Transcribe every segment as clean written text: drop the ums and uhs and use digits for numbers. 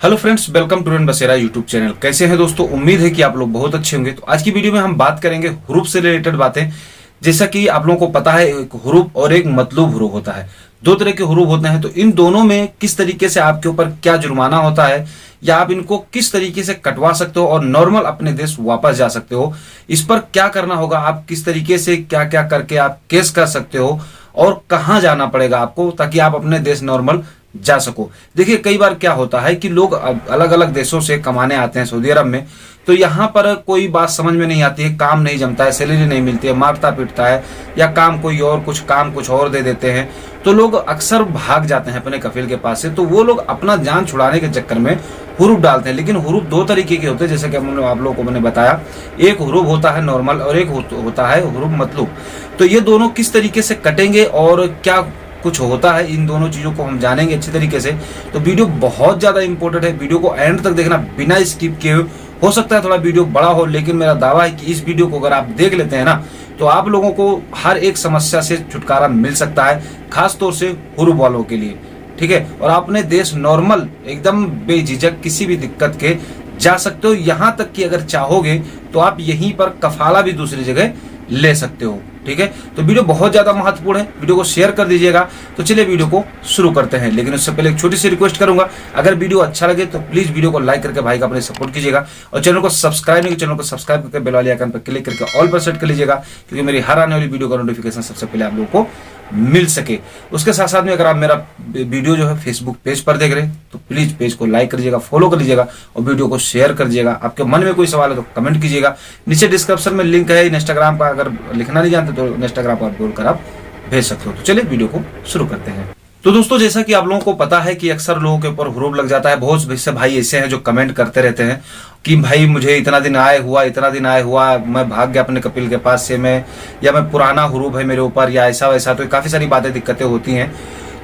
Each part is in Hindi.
हेलो फ्रेंड्स, वेलकम टू रन बसेरा यूट्यूब चैनल। कैसे हैं दोस्तों? उम्मीद है कि आप लोग बहुत अच्छे होंगे। तो आज की वीडियो में हम बात करेंगे हुरूफ से रिलेटेड बातें। जैसा कि आप लोगों को पता है, एक हुरूफ और एक मतलूब हुरूफ होता है। दो तरह के हुरूफ होते हैं। तो इन दोनों में किस तरीके से आपके ऊपर क्या जुर्माना होता है या आप इनको किस तरीके से कटवा सकते हो और नॉर्मल अपने देश वापस जा सकते हो, इस पर क्या करना होगा, आप किस तरीके से क्या क्या करके आप केस कर सकते हो और कहां जाना पड़ेगा आपको ताकि आप अपने देश नॉर्मल जा सको। देखिए, कई बार क्या होता है कि लोग अलग अलग देशों से कमाने आते हैं सऊदी अरब में, तो यहाँ पर कोई बात समझ में नहीं आती है, काम नहीं जमता है, सैलरी नहीं मिलती है, मारता पीटता है या काम कोई और कुछ और दे देते हैं। तो लोग अक्सर भाग जाते हैं अपने कफील के पास से। तो वो लोग अपना जान छुड़ाने के चक्कर में हुरूफ डालते हैं। लेकिन हुरूफ दो तरीके के होते हैं, जैसे कि आप लोगों को मैंने बताया। एक हुरूफ होता है नॉर्मल और एक होता है हुरूफ मतलूब। तो ये दोनों किस तरीके से कटेंगे और क्या कुछ होता है, इन दोनों चीजों को हम जानेंगे अच्छी तरीके से। तो वीडियो बहुत ज्यादा इंपॉर्टेंट है, वीडियो को एंड तक देखना बिना स्किप किए। हो सकता है थोड़ा वीडियो बड़ा हो, लेकिन मेरा दावा है कि इस वीडियो को अगर आप देख लेते हैं ना, तो आप लोगों को हर एक समस्या से छुटकारा मिल सकता है, खास तौर से हुरूफ वालों के लिए। ठीक है, और आप अपने देश नॉर्मल एकदम बेझिझक किसी भी दिक्कत के जा सकते हो। यहां तक कि अगर चाहोगे तो आप यहीं पर कफाला भी दूसरी जगह ले सकते हो। ठीक है, तो वीडियो बहुत ज्यादा महत्वपूर्ण है, वीडियो को शेयर कर दीजिएगा। तो चलिए वीडियो को शुरू करते हैं। लेकिन उससे पहले एक छोटी सी रिक्वेस्ट करूंगा, अगर वीडियो अच्छा लगे तो प्लीज वीडियो को लाइक करके भाई का अपने सपोर्ट कीजिएगा और चैनल को सब्सक्राइब नहीं, चैनल को सब्सक्राइब करके बेल वाले आइकन पर क्लिक करके ऑल पर सेट कर लीजिएगा, क्योंकि मेरी हर आने वाली वीडियो का नोटिफिकेशन सबसे पहले आप लोगों को मिल सके। उसके साथ साथ में अगर आप मेरा वीडियो जो है फेसबुक पेज पर देख रहे हैं तो प्लीज पेज को लाइक कर लीजिएगा, फॉलो कर लीजिएगा और वीडियो को शेयर कर दीजिएगा। आपके मन में कोई सवाल है तो कमेंट कीजिएगा। नीचे डिस्क्रिप्शन में लिंक है इंस्टाग्राम का, अगर लिखना नहीं जानते तो इंस्टाग्राम पर बोलकर आप भेज सकते हो। तो चलिए वीडियो को शुरू करते हैं। तो दोस्तों, जैसा कि आप लोगों को पता है कि अक्सर लोगों के ऊपर हुरूफ लग जाता है। बहुत से भाई ऐसे हैं जो कमेंट करते रहते हैं कि भाई मुझे इतना दिन आए हुआ, मैं भाग गया अपने कपिल के पास से, मैं पुराना हुरूफ है मेरे ऊपर या ऐसा वैसा। तो काफी सारी बातें दिक्कतें होती हैं।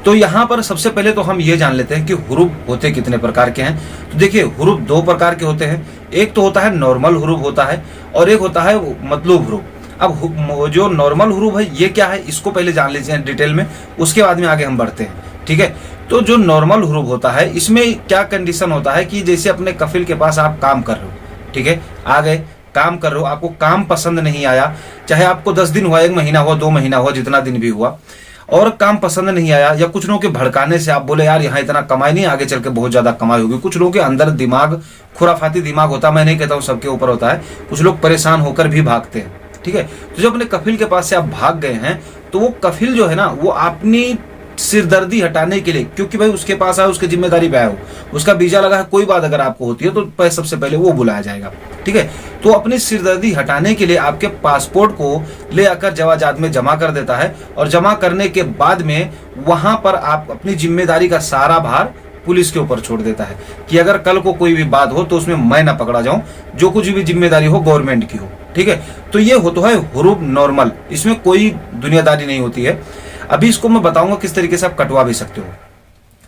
तो यहाँ पर सबसे पहले तो हम ये जान लेते हैं कि हुरूफ होते कितने प्रकार के हैं। तो देखिए, हुरूफ दो प्रकार के होते हैं। एक तो होता है नॉर्मल हुरूफ होता है और एक होता है मतलूब हुरूफ। अब जो नॉर्मल हुरूफ है ये क्या है, इसको पहले जान लीजिए डिटेल में, उसके बाद में आगे हम बढ़ते हैं। ठीक है, तो जो नॉर्मल हुरूफ होता है इसमें क्या कंडीशन होता है कि जैसे अपने कफिल के पास आप काम कर रहे हो, ठीक है, आ गए काम कर रहे हो, आपको काम पसंद नहीं आया, चाहे आपको 10 दिन हुआ, 1 महीना हुआ, 2 महीना हुआ, जितना दिन भी हुआ, और काम पसंद नहीं आया या कुछ लोगों के भड़काने से आप बोले यार यहाँ इतना कमाई नहीं, आगे चल के बहुत ज्यादा कमाई होगी। कुछ लोगों के अंदर दिमाग, खुराफाती दिमाग होता है, मैं नहीं कहता हूँ सबके ऊपर होता है, कुछ लोग परेशान होकर भी भागते हैं। ठीक है, तो जब अपने कफिल के पास से आप भाग गए हैं तो वो कफिल जो है ना, वो अपनी सिरदर्दी हटाने के लिए, क्योंकि भाई उसके पास आया, उसकी जिम्मेदारी पे आया हो, उसका वीजा लगा है, कोई बात अगर आपको होती है तो सबसे पहले वो बुलाया जाएगा। ठीक है, तो अपनी सिरदर्दी हटाने के लिए आपके पासपोर्ट को ले आकर जवाजात में जमा कर देता है और जमा करने के बाद में वहां पर आप अपनी जिम्मेदारी का सारा भार पुलिस के ऊपर छोड़ देता है कि अगर कल को कोई भी बात हो तो उसमें मैं ना पकड़ा जाऊं, जो कुछ भी जिम्मेदारी हो गवर्नमेंट की हो। ठीक है, तो ये हो तो है हुरूफ नॉर्मल, इसमें कोई दुनियादारी नहीं होती है। अभी इसको मैं बताऊंगा किस तरीके से आप कटवा भी सकते हो।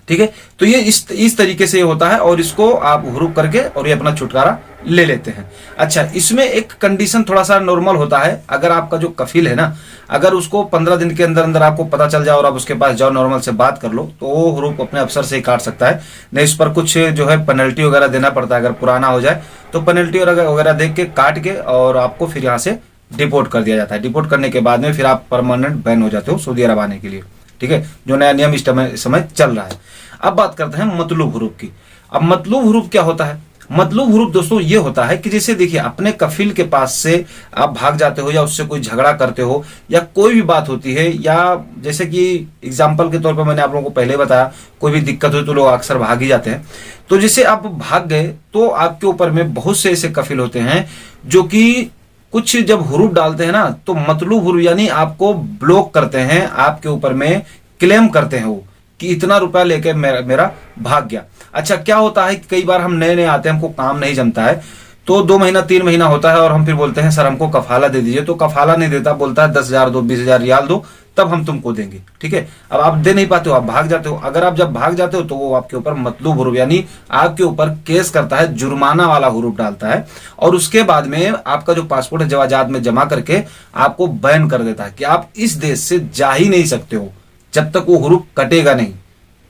ठीक है, तो ये इस तरीके से होता है और इसको आप हुरूफ करके और ये अपना छुटकारा ले लेते हैं। अच्छा, इसमें एक कंडीशन थोड़ा सा नॉर्मल होता है। अगर आपका जो कफिल है ना, अगर उसको 15 दिन के अंदर अंदर आपको पता चल जाए और आप उसके पास जाओ, नॉर्मल से बात कर लो, तो वो हुरूफ अपने अफसर से ही काट सकता है। नहीं, इस पर कुछ जो है पेनल्टी वगैरह देना पड़ता है। अगर पुराना हो जाए तो पेनल्टी वगैरह देख के काट के और आपको फिर यहाँ से डिपोर्ट कर दिया जाता है। डिपोर्ट करने के बाद में फिर आप परमानेंट बैन हो जाते हो सऊदी अरब आने के लिए। ठीक है, जो नया नियम इस समय चल रहा है। अब बात करते हैं मतलूब हुरूफ की। अब मतलूब हुरूफ क्या होता है? मतलूब हुरूफ दोस्तों ये होता है कि जैसे देखिए, अपने कफिल के पास से आप भाग जाते हो या उससे कोई झगड़ा करते हो या कोई भी बात होती है, या जैसे कि एग्जाम्पल के तौर पर मैंने आप लोगों को पहले बताया, कोई भी दिक्कत हो तो लोग अक्सर भाग ही जाते हैं। तो जैसे आप भाग गए तो आपके ऊपर में बहुत से ऐसे कफिल होते हैं जो कि कुछ जब हुरूफ डालते हैं ना, तो मतलूब हुरूफ यानी आपको ब्लॉक करते हैं, आपके ऊपर में क्लेम करते हैं वो कि इतना रुपया लेके मेरा भाग गया। अच्छा, क्या होता है कि कई बार हम नए नए आते हैं, हमको काम नहीं जमता है, तो 2 महीना 3 महीना होता है और हम फिर बोलते हैं सर हमको कफाला दे दीजिए, तो कफाला नहीं देता, बोलता है 10,000 दो, 20,000 रियाल दो, तब हम तुमको देंगे। ठीक है, अब आप दे नहीं पाते हो, आप भाग जाते हो। अगर आप जब भाग जाते हो तो वो आपके ऊपर मतलूब हुरूफ यानी आपके ऊपर केस करता है, जुर्माना वाला हुरूफ डालता है और उसके बाद में आपका जो पासपोर्ट है जवाजात में जमा करके आपको बैन कर देता है कि आप इस देश से जा ही नहीं सकते हो जब तक वो हुरूफ कटेगा नहीं।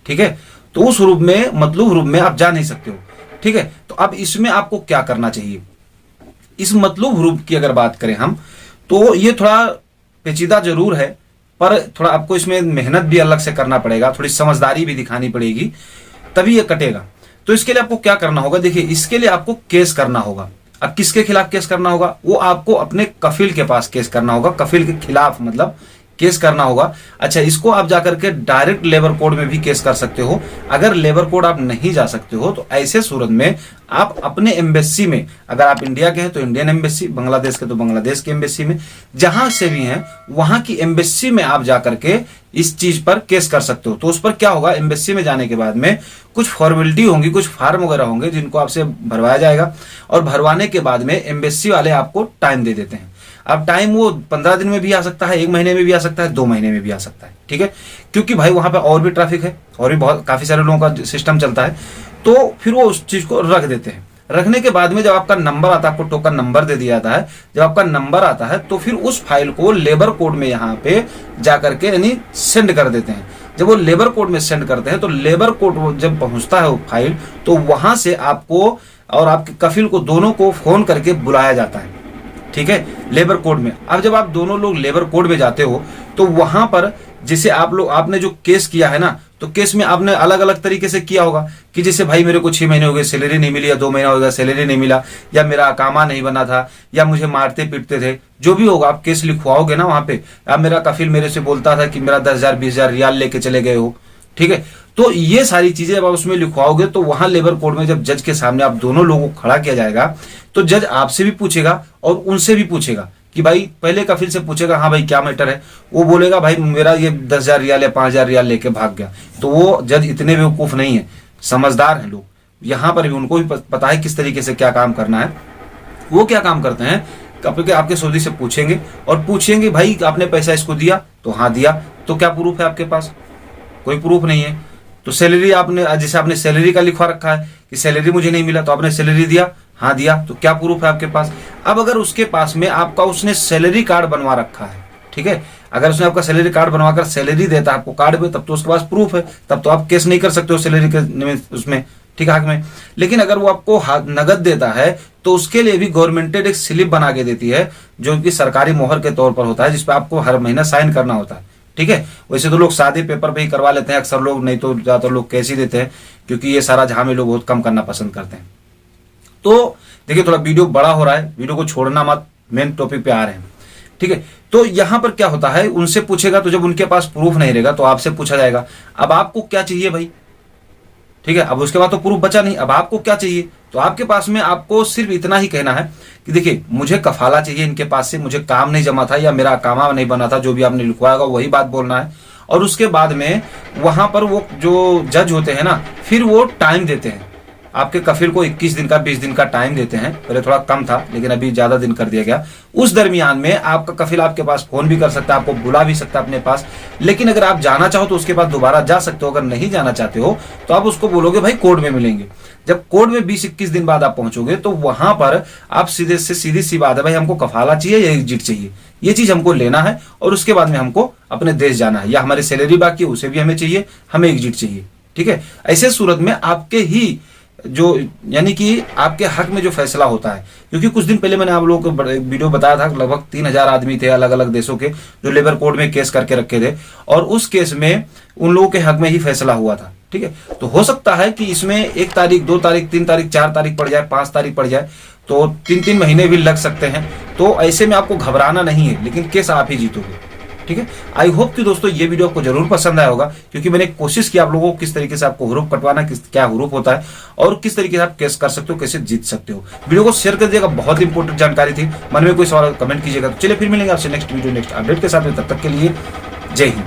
ठीक है, तो उस हुरूफ में, मतलूब हुरूफ में आप जा नहीं सकते हो। ठीक है। तो अब इसमें आपको क्या करना चाहिए, इस मतलूब ह्रूफ की अगर बात करें हम, तो ये थोड़ा पेचीदा जरूर है, पर थोड़ा आपको इसमें मेहनत भी अलग से करना पड़ेगा, थोड़ी समझदारी भी दिखानी पड़ेगी, तभी ये कटेगा। तो इसके लिए आपको क्या करना होगा, देखिए इसके लिए आपको केस करना होगा। अब किसके खिलाफ केस करना होगा, वो आपको अपने कफिल के पास केस करना होगा, कफिल के खिलाफ मतलब केस करना होगा। अच्छा, इसको आप जाकर के डायरेक्ट लेबर कोड में भी केस कर सकते हो। अगर लेबर कोड आप नहीं जा सकते हो तो ऐसे सूरत में आप अपने एम्बेसी में, अगर आप इंडिया के हैं तो इंडियन एम्बेसी, बांग्लादेश के तो बांग्लादेश की एम्बेसी में, जहां से भी हैं वहां की एम्बेसी में आप जाकर के इस चीज पर केस कर सकते हो। तो उस पर क्या होगा, एम्बेसी में जाने के बाद में कुछ फॉर्मेलिटी होंगी, कुछ फॉर्म वगैरह होंगे जिनको आपसे भरवाया जाएगा, और भरवाने के बाद में एम्बेसी वाले आपको टाइम दे देते हैं। अब टाइम वो 15 दिन में भी आ सकता है, 1 महीने में भी आ सकता है, 2 महीने में भी आ सकता है, ठीक है। क्योंकि भाई वहां पे और भी ट्रैफिक है, और भी बहुत काफी सारे लोगों का सिस्टम चलता है, तो फिर वो उस चीज को रख देते हैं। रखने के बाद में जब आपका नंबर आता है, आपको टोकन नंबर दे दिया जाता है, जब आपका नंबर आता है तो फिर उस फाइल को लेबर कोड में यहाँ पे जाकर के यानी सेंड कर देते हैं। जब वो लेबर कोड में सेंड करते हैं तो लेबर कोड जब पहुंचता है वो फाइल, तो वहां से आपको और आपके कफिल को दोनों को फोन करके बुलाया जाता है, ठीक है, लेबर कोड में। अब जब आप दोनों लोग लेबर कोड में जाते हो तो वहां पर जैसे आपने जो केस किया है ना, तो केस में आपने अलग अलग तरीके से किया होगा कि जैसे भाई मेरे को 6 महीने हो गए सैलरी नहीं मिली, या 2 महीना हो गया सैलरी नहीं मिला, या मेरा अकामा नहीं बना था, या मुझे मारते पीटते थे, जो भी होगा आप केस लिखवाओगे ना वहां पे। अब मेरा कफिल मेरे से बोलता था कि मेरा 10,000 20,000 रियाल लेके चले गए हो, ठीक है। तो ये सारी चीजें जब आप उसमें लिखवाओगे तो वहां लेबर कोड में जब जज के सामने आप दोनों लोगों को खड़ा किया जाएगा तो जज आपसे भी पूछेगा और उनसे भी पूछेगा कि भाई, पहले कफिल से पूछेगा हाँ भाई क्या मैटर है, वो बोलेगा भाई मेरा ये 10,000 रियाल या 5,000 रियाल लेके भाग गया। तो वो जज इतने बेवकूफ नहीं है, समझदार हैं लोग, यहाँ पर भी उनको भी पता है किस तरीके से क्या काम करना है। वो क्या काम करते हैं, आपके सऊदी से पूछेंगे और पूछेंगे भाई आपने पैसा इसको दिया, तो हाँ दिया, तो क्या प्रूफ है आपके पास, कोई प्रूफ नहीं है। तो सैलरी आपने, जैसे आपने सैलरी का लिखवा रखा है कि सैलरी मुझे नहीं मिला, तो आपने सैलरी दिया, हाँ दिया, तो क्या प्रूफ है आपके पास। अब अगर उसके पास में आपका उसने सैलरी कार्ड बनवा रखा है, ठीक है, अगर उसने आपका सैलरी कार्ड बनवाकर सैलरी देता है आपको कार्ड में, तब तो उसके पास प्रूफ है, तब तो आप केस नहीं कर सकते हो सैलरी के उसमें, ठीक है, हक में। लेकिन अगर वो आपको नगद देता है तो उसके लिए भी गवर्नमेंटेड एक स्लिप बना के देती है, जो कि सरकारी मोहर के तौर पर होता है, जिसपे आपको हर महीना साइन करना होता है, ठीक है। वैसे तो लोग सादे पेपर पे ही करवा लेते हैं अक्सर लोग, नहीं तो ज्यादातर लोग कैश ही देते हैं, क्योंकि ये सारा झामे लोग बहुत कम करना पसंद करते हैं। तो देखिए थोड़ा वीडियो बड़ा हो रहा है, वीडियो को छोड़ना मत, मेन टॉपिक पे आ रहे हैं, ठीक है। तो यहां पर क्या होता है, उनसे पूछेगा, तो जब उनके पास प्रूफ नहीं रहेगा तो आपसे पूछा जाएगा अब आपको क्या चाहिए भाई, ठीक है। अब उसके बाद तो प्रूफ बचा नहीं, अब आपको क्या चाहिए, तो आपके पास में आपको सिर्फ इतना ही कहना है कि देखिए मुझे कफाला चाहिए इनके पास से, मुझे काम नहीं जमा था या मेरा कामा नहीं बना था, जो भी आपने लिखवाया होगा वही बात बोलना है। और उसके बाद में वहां पर वो जो जज होते हैं ना, फिर वो टाइम देते हैं आपके कफिल को, 21 दिन का 20 दिन का टाइम देते हैं। पहले थोड़ा कम था लेकिन अभी ज्यादा दिन कर दिया गया। उस दरमियान में आपका कफिल आपके पास फोन भी कर सकता है, आपको बुला भी सकता है अपने पास। लेकिन अगर आप जाना चाहो तो उसके पास दोबारा जा सकते हो, अगर नहीं जाना चाहते हो तो आप उसको बोलोगे भाई कोर्ट में मिलेंगे। जब कोर्ट में 20-21 दिन बाद आप पहुंचोगे तो वहां पर आप सीधे से सीधी सी बात है, भाई हमको कफाला चाहिए या एग्जिट चाहिए, ये चीज हमको लेना है, और उसके बाद में हमको अपने देश जाना है, या हमारी सैलरी बाकी है उसे भी हमें चाहिए, हमें एग्जिट चाहिए, ठीक है। ऐसे सूरत में आपके ही जो यानी कि आपके हक में जो फैसला होता है, क्योंकि कुछ दिन पहले मैंने आप लोगों को वीडियो बताया था, लगभग 3,000 आदमी थे अलग अलग देशों के जो लेबर कोड में केस करके रखे थे, और उस केस में उन लोगों के हक में ही फैसला हुआ था, ठीक है। तो हो सकता है कि इसमें 1 तारीख 2 तारीख 3 तारीख 4 तारीख पड़ जाए, 5 तारीख पड़ जाए, तो 3-3 महीने भी लग सकते हैं। तो ऐसे में आपको घबराना नहीं है, लेकिन केस आप ही जीतोगे, ठीक है। आई होप कि दोस्तों ये वीडियो आपको जरूर पसंद आया होगा, क्योंकि मैंने कोशिश की आप लोगों को किस तरीके से आपको हुरूफ कटवाना, क्या हुरूफ होता है और किस तरीके से आप केस कर सकते हो, कैसे जीत सकते हो। वीडियो को शेयर कर दिएगा, बहुत इंपॉर्टेंट जानकारी थी। मन में कोई सवाल कमेंट कीजिएगा। तो चलिए फिर मिलेंगे आपसे नेक्स्ट वीडियो नेक्स्ट अपडेट के साथ में, तब तक के लिए जय हिंद।